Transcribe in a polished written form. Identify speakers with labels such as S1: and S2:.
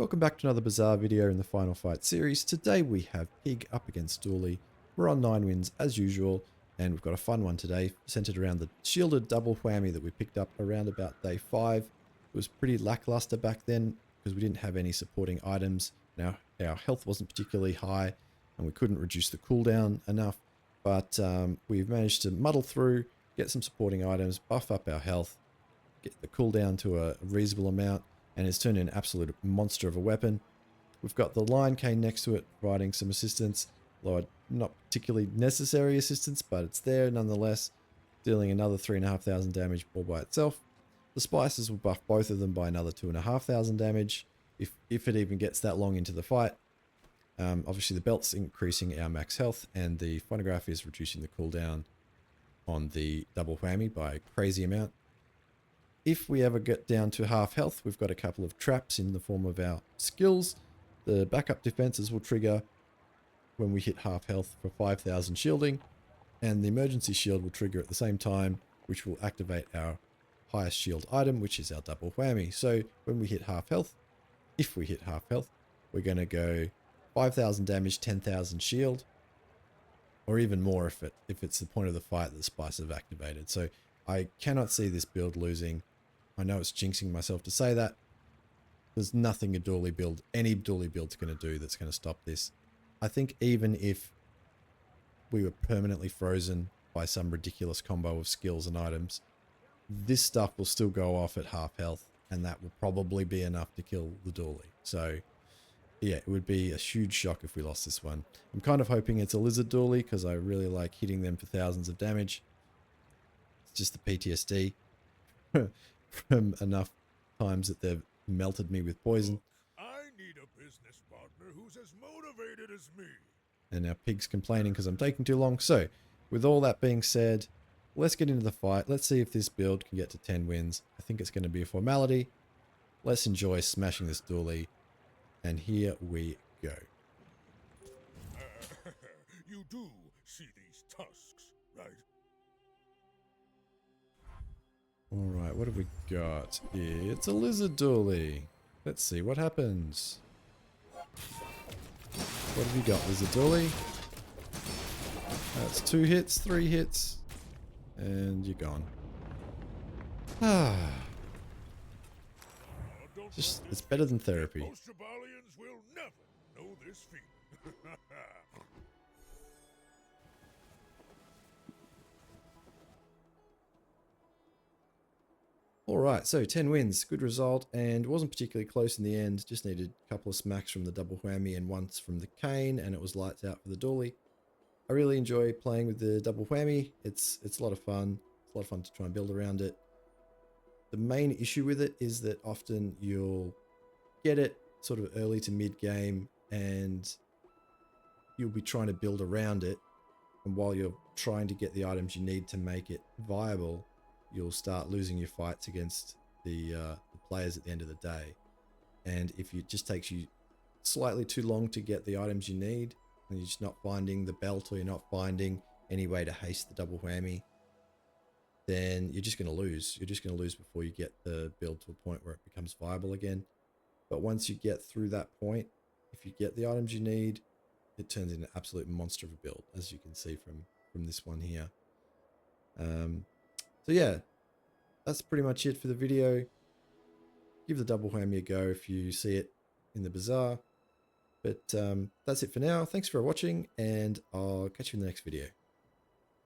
S1: Welcome back to another Bazaar video in the Final Fight series. Today we have Pig up against Dooley. We're on 9 wins as usual, and we've got a fun one today centered around the shielded double whammy that we picked up around about day 5. It was pretty lackluster back then because we didn't have any supporting items. Now our health wasn't particularly high and we couldn't reduce the cooldown enough, but we've managed to muddle through, get some supporting items, buff up our health, get the cooldown to a reasonable amount, and it's turned into an absolute monster of a weapon. We've got the Lion Cane next to it providing some assistance, although not particularly necessary assistance, but it's there nonetheless, dealing another 3,500 damage all by itself. The Spices will buff both of them by another 2,500 damage, if it even gets that long into the fight. Obviously the belt's increasing our max health, and the Phonograph is reducing the cooldown on the double whammy by a crazy amount. If we ever get down to half health, we've got a couple of traps in the form of our skills. The backup defenses will trigger when we hit half health for 5,000 shielding, and the emergency shield will trigger at the same time, which will activate our highest shield item, which is our double whammy. So when we hit half health, if we hit half health, we're going to go 5,000 damage, 10,000 shield, or even more if it's the point of the fight that the spice have activated. So I cannot see this build losing. I know it's jinxing myself to say that. There's nothing any Dooley build's going to do that's going to stop this. I think even if we were permanently frozen by some ridiculous combo of skills and items, this stuff will still go off at half health, and that will probably be enough to kill the Dooley. So yeah, it would be a huge shock if we lost this one. I'm kind of hoping it's a lizard Dooley because I really like hitting them for thousands of damage. It's just the PTSD from enough times that they've melted me with poison.
S2: I need a business partner who's as motivated as me.
S1: And now Pig's complaining because I'm taking too long. So, with all that being said, let's get into the fight. Let's see if this build can get to 10 wins. I think it's going to be a formality. Let's enjoy smashing this Dooley. And here we go.
S2: You do see these tusks, right?
S1: Alright, what have we got? It's a lizard Dooley. Let's see what happens. What have you got, lizard Dooley? That's 2 hits, 3 hits, and you're gone. It's better than therapy.
S2: Most Jabalians will never know this feat.
S1: Alright, so 10 wins, good result, and wasn't particularly close in the end. Just needed a couple of smacks from the double whammy and once from the cane, and it was lights out for the Dooley. I really enjoy playing with the double whammy. It's a lot of fun. It's a lot of fun to try and build around it. The main issue with it is that often you'll get it sort of early to mid game and you'll be trying to build around it, and while you're trying to get the items you need to make it viable, you'll start losing your fights against the players at the end of the day. And if it just takes you slightly too long to get the items you need, and you're just not finding the belt, or you're not finding any way to haste the double whammy, then you're just going to lose. You're just going to lose before you get the build to a point where it becomes viable again. But once you get through that point, if you get the items you need, it turns into an absolute monster of a build, as you can see from this one here. So yeah, that's pretty much it for the video. Give the double whammy a go if you see it in the Bazaar. But that's it for now. Thanks for watching, and I'll catch you in the next video.